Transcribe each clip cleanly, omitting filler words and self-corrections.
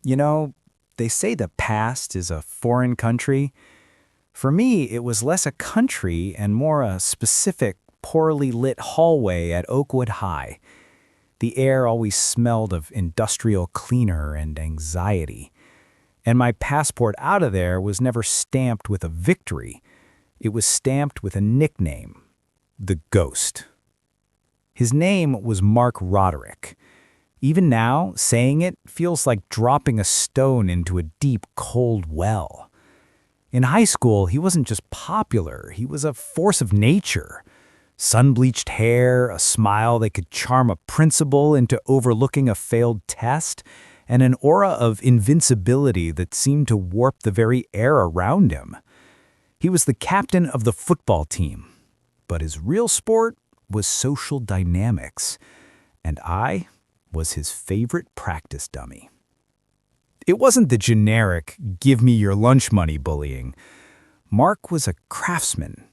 You know, they say the past is a foreign country. For me, it was less a country and more a specific, poorly lit hallway at Oakwood High. The air always smelled of industrial cleaner and anxiety. And my passport out of there was never stamped with a victory. It was stamped with a nickname, the Ghost. His name was Mark Roderick. Even now, saying it feels like dropping a stone into a deep, cold well. In high school, he wasn't just popular, he was a force of nature. Sun-bleached hair, a smile that could charm a principal into overlooking a failed test, and an aura of invincibility that seemed to warp the very air around him. He was the captain of the football team, but his real sport was social dynamics, and I was his favorite practice dummy. It wasn't the generic, give me your lunch money bullying. Mark was a craftsman.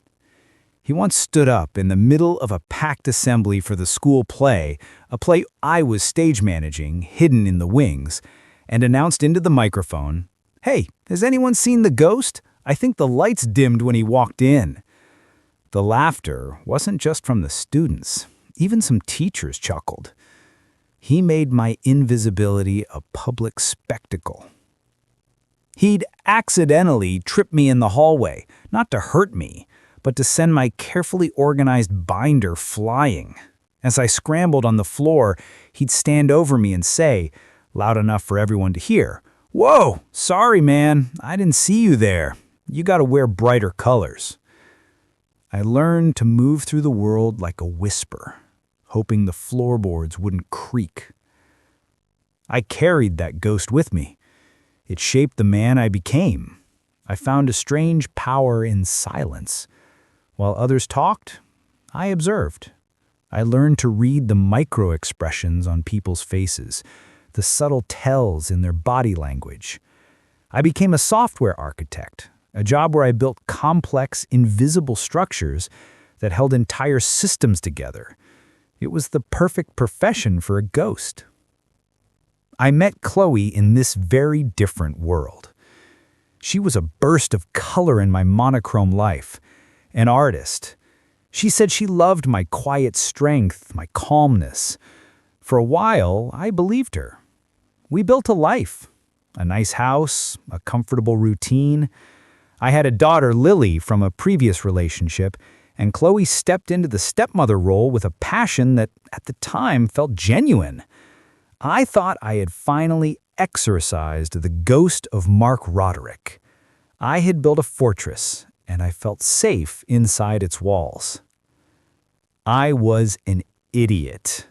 He once stood up in the middle of a packed assembly for the school play, a play I was stage managing, hidden in the wings, and announced into the microphone, "Hey, has anyone seen the Ghost? I think the lights dimmed when he walked in." The laughter wasn't just from the students. Even some teachers chuckled. He made my invisibility a public spectacle. He'd accidentally trip me in the hallway, not to hurt me, but to send my carefully organized binder flying. As I scrambled on the floor, he'd stand over me and say, loud enough for everyone to hear, "Whoa, sorry man, I didn't see you there. You gotta wear brighter colors." I learned to move through the world like a whisper, hoping the floorboards wouldn't creak. I carried that ghost with me. It shaped the man I became. I found a strange power in silence. While others talked, I observed. I learned to read the micro-expressions on people's faces, the subtle tells in their body language. I became a software architect, a job where I built complex, invisible structures that held entire systems together. It was the perfect profession for a ghost. I met Chloe in this very different world. She was a burst of color in my monochrome life, an artist. She said she loved my quiet strength, my calmness. For a while, I believed her. We built a life, a nice house, a comfortable routine. I had a daughter, Lily, from a previous relationship, and Chloe stepped into the stepmother role with a passion that, at the time, felt genuine. I thought I had finally exorcised the ghost of Mark Roderick. I had built a fortress, and I felt safe inside its walls. I was an idiot.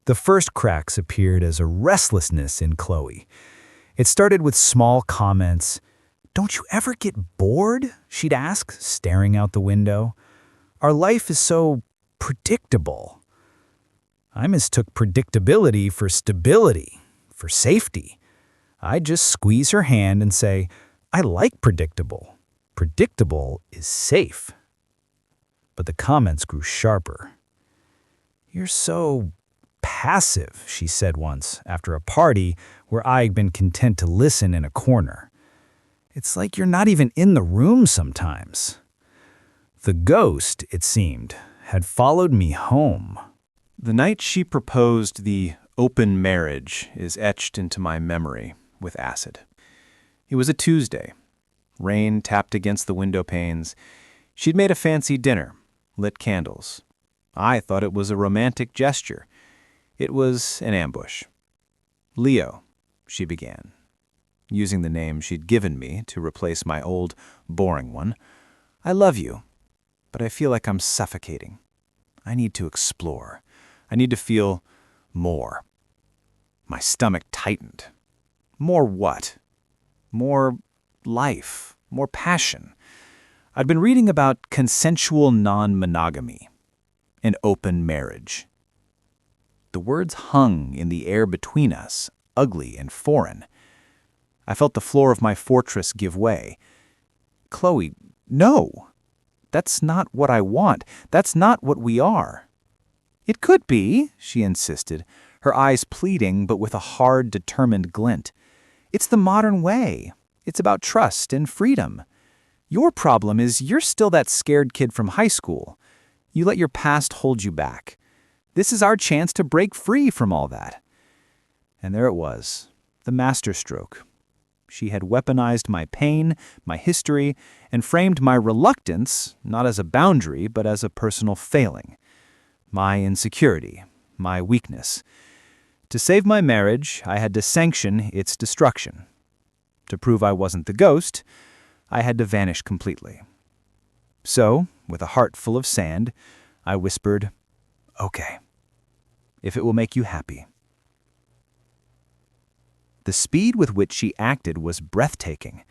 The first cracks appeared as a restlessness in Chloe. It started with small comments. "Don't you ever get bored?" she'd ask, staring out the window. "Our life is so predictable." I mistook predictability for stability, for safety. I'd just squeeze her hand and say, "I like predictable. Predictable is safe." But the comments grew sharper. "You're so passive," she said once, after a party where I'd been content to listen in a corner. "It's like you're not even in the room sometimes." The ghost, it seemed, had followed me home. The night she proposed the open marriage is etched into my memory with acid. It was a Tuesday. Rain tapped against the window panes. She'd made a fancy dinner, lit candles. I thought it was a romantic gesture. It was an ambush. "Leo," she began, using the name she'd given me to replace my old, boring one. "I love you, but I feel like I'm suffocating. I need to explore. I need to feel more." My stomach tightened. More what? More life, more passion. I'd been reading about consensual non-monogamy, an open marriage. The words hung in the air between us, ugly and foreign. I felt the floor of my fortress give way. "Chloe, no. That's not what I want. That's not what we are." "It could be," she insisted, her eyes pleading but with a hard, determined glint. "It's the modern way. It's about trust and freedom. Your problem is you're still that scared kid from high school. You let your past hold you back. This is our chance to break free from all that." And there it was, the masterstroke. She had weaponized my pain, my history, and framed my reluctance not as a boundary but as a personal failing. My insecurity, my weakness. To save my marriage, I had to sanction its destruction. To prove I wasn't the ghost, I had to vanish completely. So, with a heart full of sand, I whispered, "Okay, if it will make you happy." The speed with which she acted was breathtaking.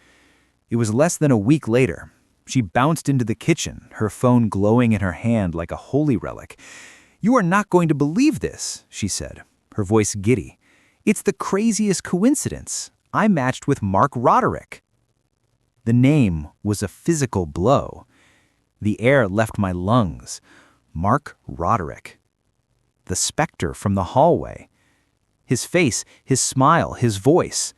It was less than a week later. She bounced into the kitchen, her phone glowing in her hand like a holy relic. "You are not going to believe this," she said, her voice giddy. "It's the craziest coincidence. I matched with Mark Roderick." The name was a physical blow. The air left my lungs. Mark Roderick. The specter from the hallway. His face, his smile, his voice.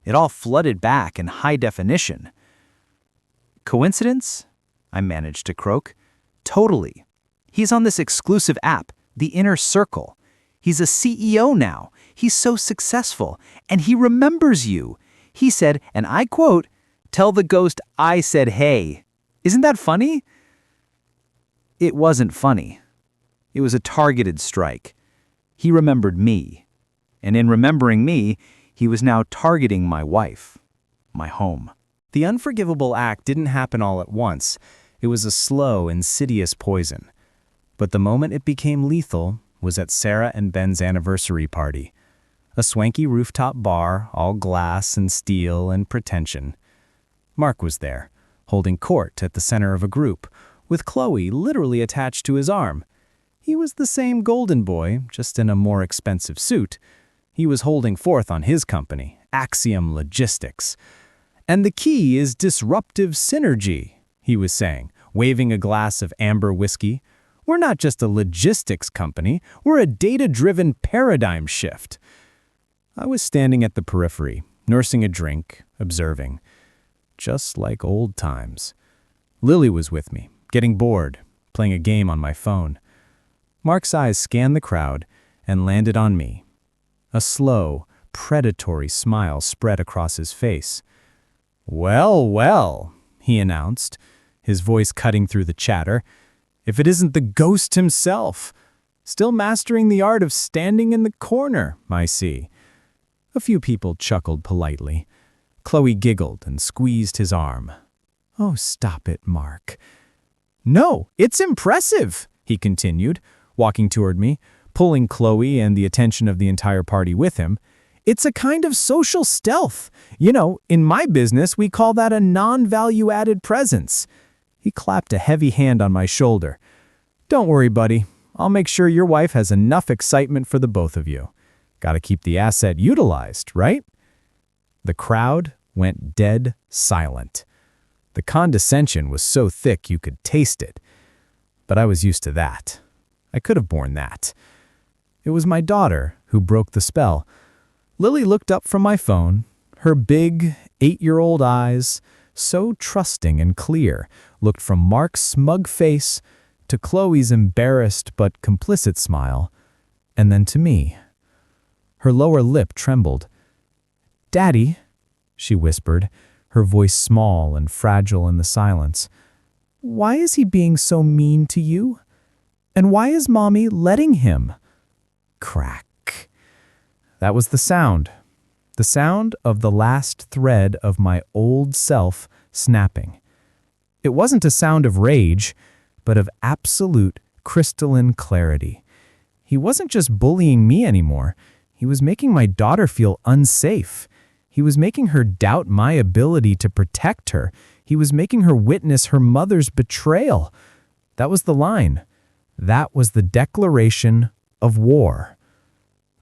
It all flooded back in high definition. "Coincidence?" I managed to croak. "Totally. He's on this exclusive app, The Inner Circle. He's a CEO now. He's so successful. And he remembers you. He said, and I quote, 'Tell the ghost I said hey.' Isn't that funny?" It wasn't funny. It was a targeted strike. He remembered me. And in remembering me, he was now targeting my wife, my home. The unforgivable act didn't happen all at once. It was a slow, insidious poison. But the moment it became lethal was at Sarah and Ben's anniversary party. A swanky rooftop bar, all glass and steel and pretension. Mark was there, holding court at the center of a group, with Chloe literally attached to his arm. He was the same golden boy, just in a more expensive suit. He was holding forth on his company, Axiom Logistics. "And the key is disruptive synergy," he was saying, waving a glass of amber whiskey. "We're not just a logistics company, we're a data-driven paradigm shift." I was standing at the periphery, nursing a drink, observing. Just like old times. Lily was with me, getting bored, playing a game on my phone. Mark's eyes scanned the crowd and landed on me. A slow, predatory smile spread across his face. "Well, well," he announced, his voice cutting through the chatter. "If it isn't the ghost himself, still mastering the art of standing in the corner, I see." A few people chuckled politely. Chloe giggled and squeezed his arm. "Oh, stop it, Mark." "No, it's impressive," he continued, walking toward me, pulling Chloe and the attention of the entire party with him. "It's a kind of social stealth. You know, in my business, we call that a non-value-added presence." He clapped a heavy hand on my shoulder. "Don't worry, buddy. I'll make sure your wife has enough excitement for the both of you. Gotta keep the asset utilized, right?" The crowd went dead silent. The condescension was so thick you could taste it. But I was used to that. I could have borne that. It was my daughter who broke the spell. Lily looked up from my phone, her big, 8-year-old eyes, so trusting and clear, looked from Mark's smug face to Chloe's embarrassed but complicit smile, and then to me. Her lower lip trembled. "Daddy," she whispered, her voice small and fragile in the silence, "why is he being so mean to you? And why is Mommy letting him?" Crack. That was the sound of the last thread of my old self snapping. It wasn't a sound of rage, but of absolute crystalline clarity. He wasn't just bullying me anymore. He was making my daughter feel unsafe. He was making her doubt my ability to protect her. He was making her witness her mother's betrayal. That was the line. That was the declaration of war.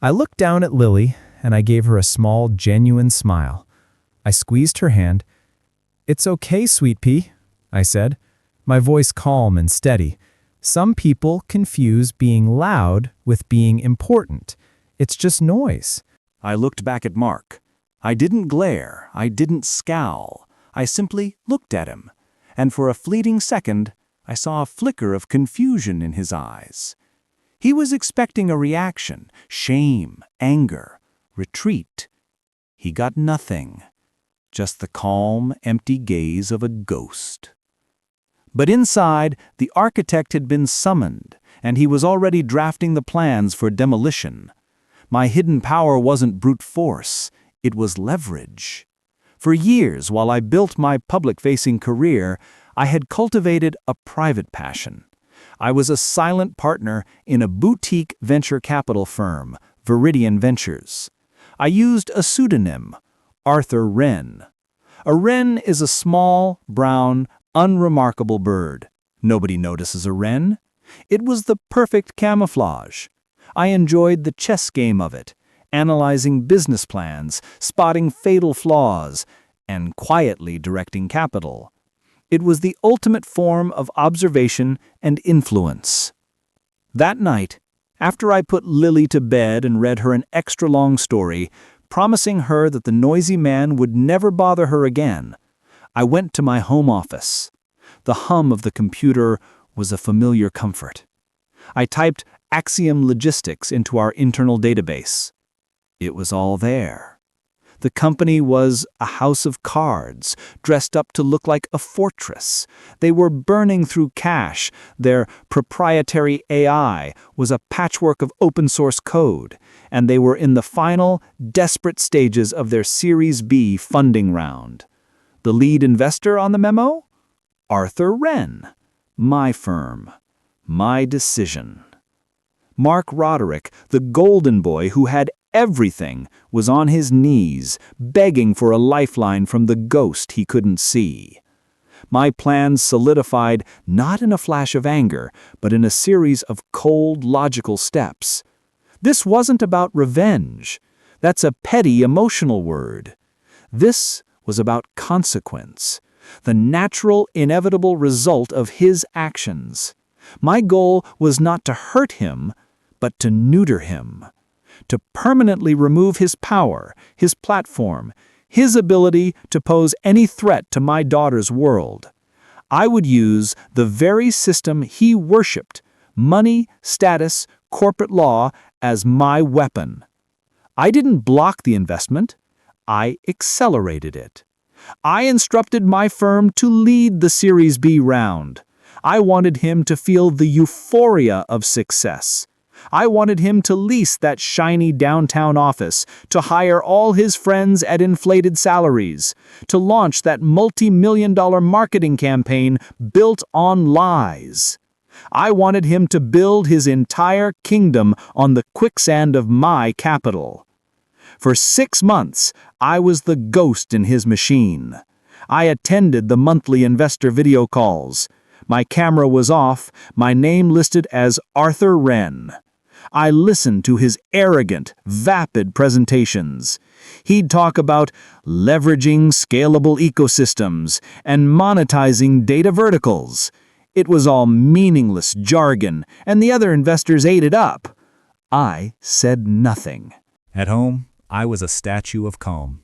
I looked down at Lily, and I gave her a small, genuine smile. I squeezed her hand. "It's okay, sweet pea," I said, my voice calm and steady. "Some people confuse being loud with being important. It's just noise. I looked back at Mark. I didn't glare, I didn't scowl. I simply looked at him, and for a fleeting second, I saw a flicker of confusion in his eyes. He was expecting a reaction, shame, anger, retreat. He got nothing, just the calm, empty gaze of a ghost. But inside, the architect had been summoned, and he was already drafting the plans for demolition. My hidden power wasn't brute force, it was leverage. For years, while I built my public-facing career, I had cultivated a private passion. I was a silent partner in a boutique venture capital firm, Viridian Ventures. I used a pseudonym, Arthur Wren. A wren is a small, brown, unremarkable bird. Nobody notices a wren. It was the perfect camouflage. I enjoyed the chess game of it, analyzing business plans, spotting fatal flaws, and quietly directing capital. It was the ultimate form of observation and influence. That night, after I put Lily to bed and read her an extra-long story, promising her that the noisy man would never bother her again, I went to my home office. The hum of the computer was a familiar comfort. I typed Axiom Logistics into our internal database. It was all there. The company was a house of cards, dressed up to look like a fortress. They were burning through cash. Their proprietary AI was a patchwork of open-source code, and they were in the final, desperate stages of their Series B funding round. The lead investor on the memo? Arthur Wren. My firm. My decision. Mark Roderick, the golden boy who had everything, was on his knees, begging for a lifeline from the ghost he couldn't see. My plans solidified not in a flash of anger, but in a series of cold, logical steps. This wasn't about revenge. That's a petty, emotional word. This was about consequence, the natural, inevitable result of his actions. My goal was not to hurt him, but to neuter him, to permanently remove his power, his platform, his ability to pose any threat to my daughter's world. I would use the very system he worshipped, money, status, corporate law, as my weapon. I didn't block the investment. I accelerated it. I instructed my firm to lead the Series B round. I wanted him to feel the euphoria of success. I wanted him to lease that shiny downtown office, to hire all his friends at inflated salaries, to launch that multi-million-dollar marketing campaign built on lies. I wanted him to build his entire kingdom on the quicksand of my capital. For 6 months, I was the ghost in his machine. I attended the monthly investor video calls. My camera was off, my name listed as Arthur Wren. I listened to his arrogant, vapid presentations. He'd talk about leveraging scalable ecosystems and monetizing data verticals. It was all meaningless jargon, and the other investors ate it up. I said nothing. At home, I was a statue of calm.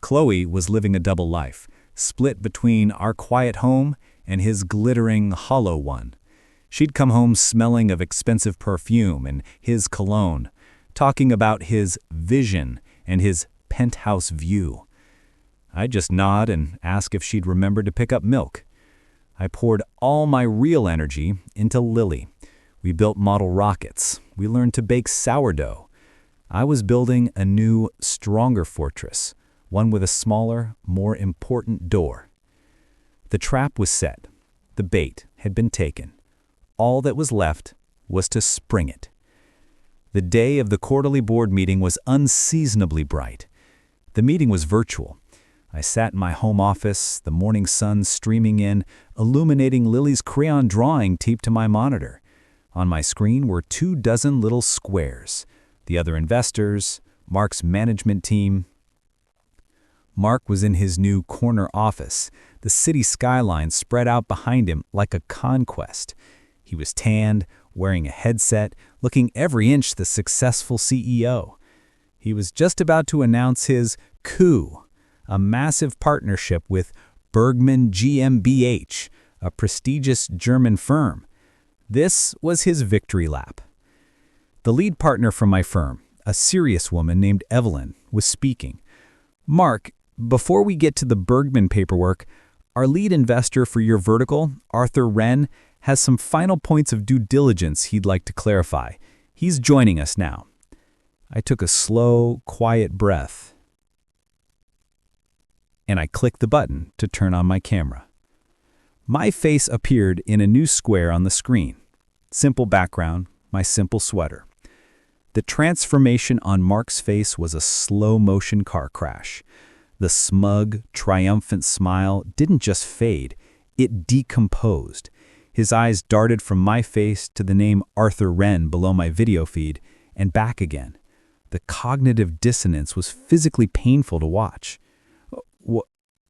Chloe was living a double life, split between our quiet home and his glittering, hollow one. She'd come home smelling of expensive perfume and his cologne, talking about his vision and his penthouse view. I'd just nod and ask if she'd remember to pick up milk. I poured all my real energy into Lily. We built model rockets. We learned to bake sourdough. I was building a new, stronger fortress, one with a smaller, more important door. The trap was set. The bait had been taken. All that was left was to spring it. The day of the quarterly board meeting was unseasonably bright. The meeting was virtual. I sat in my home office, the morning sun streaming in, illuminating Lily's crayon drawing taped to my monitor. On my screen were 24 little squares. The other investors, Mark's management team. Mark was in his new corner office, the city skyline spread out behind him like a conquest. He was tanned, wearing a headset, looking every inch the successful CEO. He was just about to announce his coup, a massive partnership with Bergman GmbH, a prestigious German firm. This was his victory lap. The lead partner from my firm, a serious woman named Evelyn, was speaking. "Mark, before we get to the Bergman paperwork, our lead investor for your vertical, Arthur Wren, has some final points of due diligence he'd like to clarify. He's joining us now." I took a slow, quiet breath, and I clicked the button to turn on my camera. My face appeared in a new square on the screen. Simple background, my simple sweater. The transformation on Mark's face was a slow-motion car crash. The smug, triumphant smile didn't just fade, it decomposed. His eyes darted from my face to the name Arthur Wren below my video feed, and back again. The cognitive dissonance was physically painful to watch.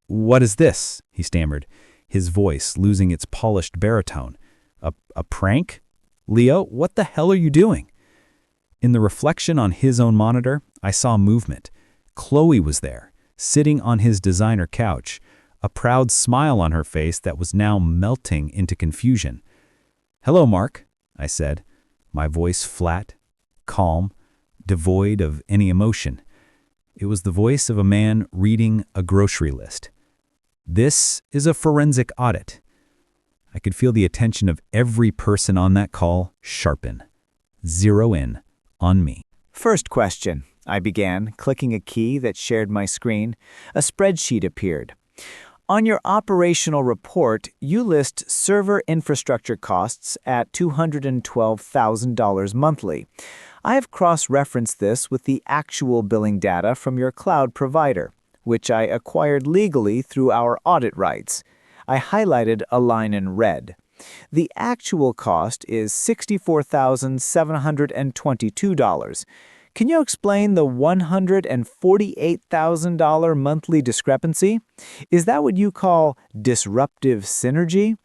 What is this?" he stammered, his voice losing its polished baritone. A prank? Leo, what the hell are you doing?" In the reflection on his own monitor, I saw movement. Chloe was there, sitting on his designer couch, a proud smile on her face that was now melting into confusion. "Hello, Mark," I said, my voice flat, calm, devoid of any emotion. It was the voice of a man reading a grocery list. "This is a forensic audit." I could feel the attention of every person on that call sharpen, zero in on me. "First question," I began, clicking a key that shared my screen. A spreadsheet appeared. "On your operational report, you list server infrastructure costs at $212,000 monthly. I have cross-referenced this with the actual billing data from your cloud provider, which I acquired legally through our audit rights. I highlighted a line in red. The actual cost is $64,722. Can you explain the $148,000 monthly discrepancy? Is that what you call disruptive synergy?"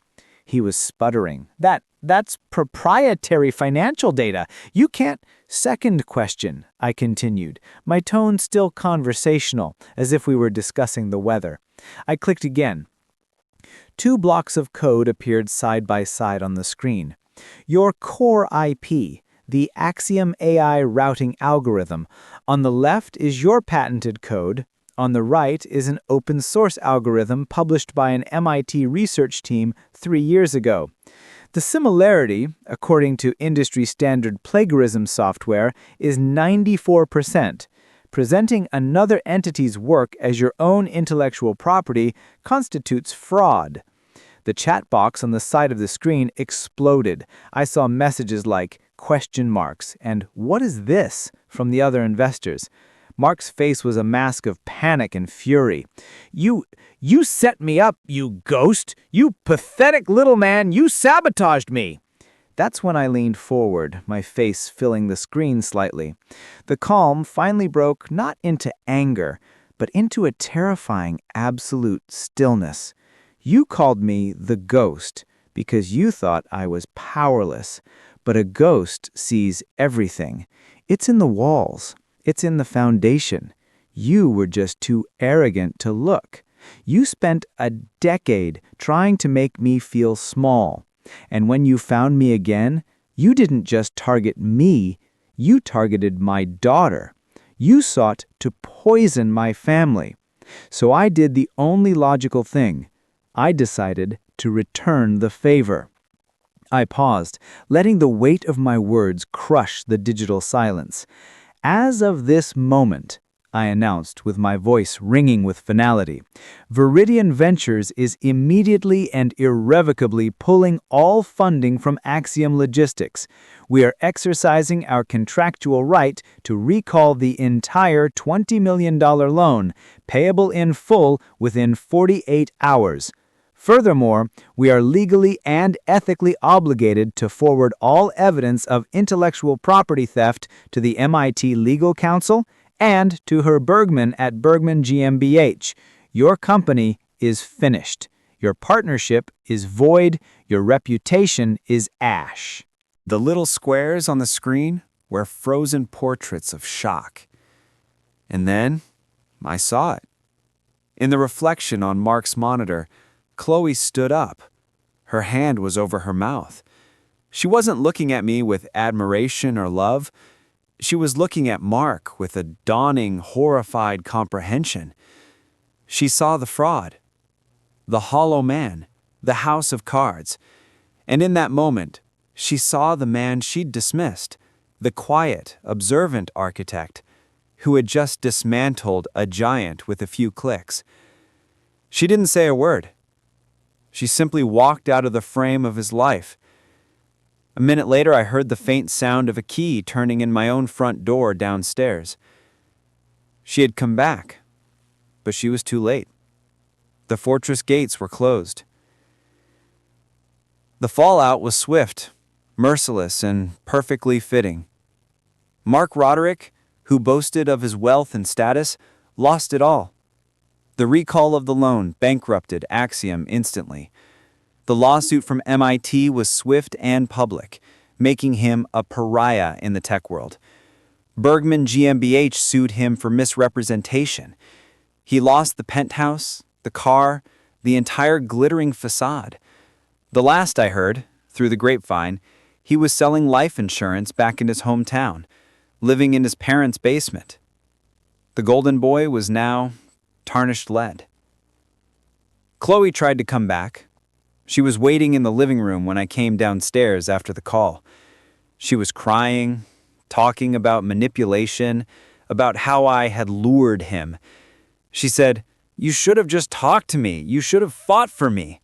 He was sputtering. That's proprietary financial data. You can't. "Second question," I continued, my tone still conversational, as if we were discussing the weather. I clicked again. 2 blocks of code appeared side by side on the screen. Your core IP, the Axiom AI routing algorithm. On the left is your patented code. On the right is an open source algorithm published by an MIT research team 3 years ago. The similarity, according to industry standard plagiarism software, is 94%. Presenting another entity's work as your own intellectual property constitutes fraud. The chat box on the side of the screen exploded. I saw messages like question marks and "What is this?" from the other investors. Mark's face was a mask of panic and fury. You set me up, you ghost! You pathetic little man! You sabotaged me!" That's when I leaned forward, my face filling the screen slightly. The calm finally broke not into anger, but into a terrifying absolute stillness. "You called me the ghost because you thought I was powerless, but a ghost sees everything. It's in the walls. It's in the foundation. You were just too arrogant to look. You spent a decade trying to make me feel small. And when you found me again, you didn't just target me, you targeted my daughter. You sought to poison my family. So I did the only logical thing. I decided to return the favor." I paused, letting the weight of my words crush the digital silence. "As of this moment," I announced with my voice ringing with finality, "Viridian Ventures is immediately and irrevocably pulling all funding from Axiom Logistics. We are exercising our contractual right to recall the entire $20 million loan, payable in full within 48 hours. Furthermore, we are legally and ethically obligated to forward all evidence of intellectual property theft to the MIT Legal Counsel and to Herr Bergman at Bergman GmbH. Your company is finished. Your partnership is void. Your reputation is ash." The little squares on the screen were frozen portraits of shock. And then I saw it. In the reflection on Mark's monitor, Chloe stood up. Her hand was over her mouth. She wasn't looking at me with admiration or love. She was looking at Mark with a dawning, horrified comprehension. She saw the fraud, the hollow man, the house of cards. And in that moment, she saw the man she'd dismissed, the quiet, observant architect who had just dismantled a giant with a few clicks. She didn't say a word. She simply walked out of the frame of his life. A minute later, I heard the faint sound of a key turning in my own front door downstairs. She had come back, but she was too late. The fortress gates were closed. The fallout was swift, merciless, and perfectly fitting. Mark Roderick, who boasted of his wealth and status, lost it all. The recall of the loan bankrupted Axiom instantly. The lawsuit from MIT was swift and public, making him a pariah in the tech world. Bergman GmbH sued him for misrepresentation. He lost the penthouse, the car, the entire glittering facade. The last I heard, through the grapevine, he was selling life insurance back in his hometown, living in his parents' basement. The golden boy was now tarnished lead. Chloe tried to come back. She was waiting in the living room when I came downstairs after the call. She was crying, talking about manipulation, about how I had lured him. She said, "You should have just talked to me. You should have fought for me."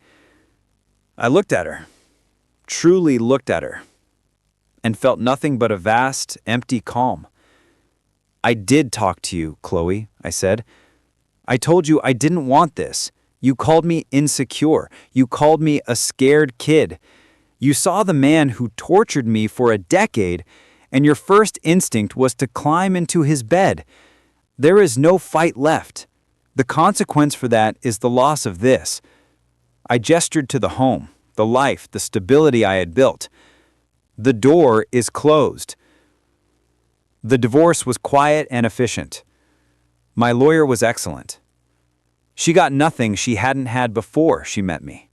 I looked at her, truly looked at her, and felt nothing but a vast, empty calm. "I did talk to you, Chloe," I said. "I told you I didn't want this. You called me insecure. You called me a scared kid. You saw the man who tortured me for a decade, and your first instinct was to climb into his bed. There is no fight left. The consequence for that is the loss of this." I gestured to the home, the life, the stability I had built. "The door is closed." The divorce was quiet and efficient. My lawyer was excellent. She got nothing she hadn't had before she met me.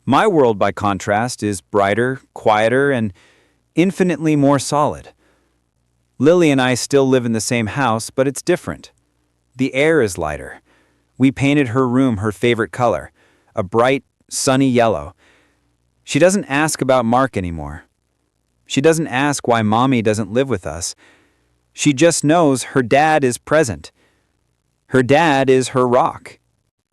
My world, by contrast, is brighter, quieter, and infinitely more solid. Lily and I still live in the same house, but it's different. The air is lighter. We painted her room her favorite color, a bright, sunny yellow. She doesn't ask about Mark anymore. She doesn't ask why Mommy doesn't live with us. She just knows her dad is present. Her dad is her rock.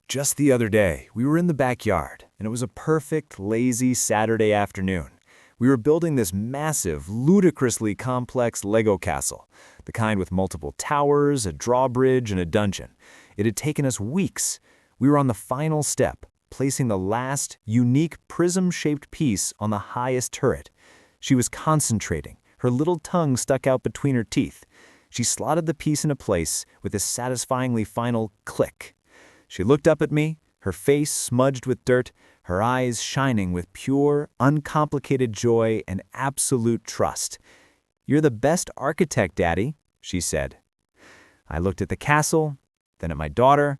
Just the other day, we were in the backyard, and it was a perfect, lazy Saturday afternoon. We were building this massive, ludicrously complex Lego castle, the kind with multiple towers, a drawbridge, and a dungeon. It had taken us weeks. We were on the final step, placing the last, unique prism-shaped piece on the highest turret. She was concentrating, her little tongue stuck out between her teeth. She slotted the piece into place with a satisfyingly final click. She looked up at me, her face smudged with dirt, her eyes shining with pure, uncomplicated joy and absolute trust. "You're the best architect, Daddy," she said. I looked at the castle, then at my daughter,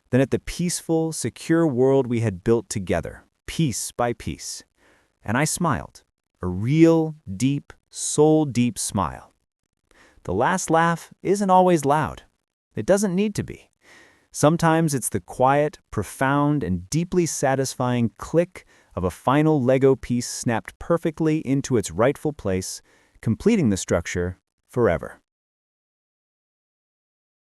then at the peaceful, secure world we had built together, piece by piece. And I smiled, a real, deep, soul-deep smile. The last laugh isn't always loud. It doesn't need to be. Sometimes it's the quiet, profound, and deeply satisfying click of a final Lego piece snapped perfectly into its rightful place, completing the structure forever.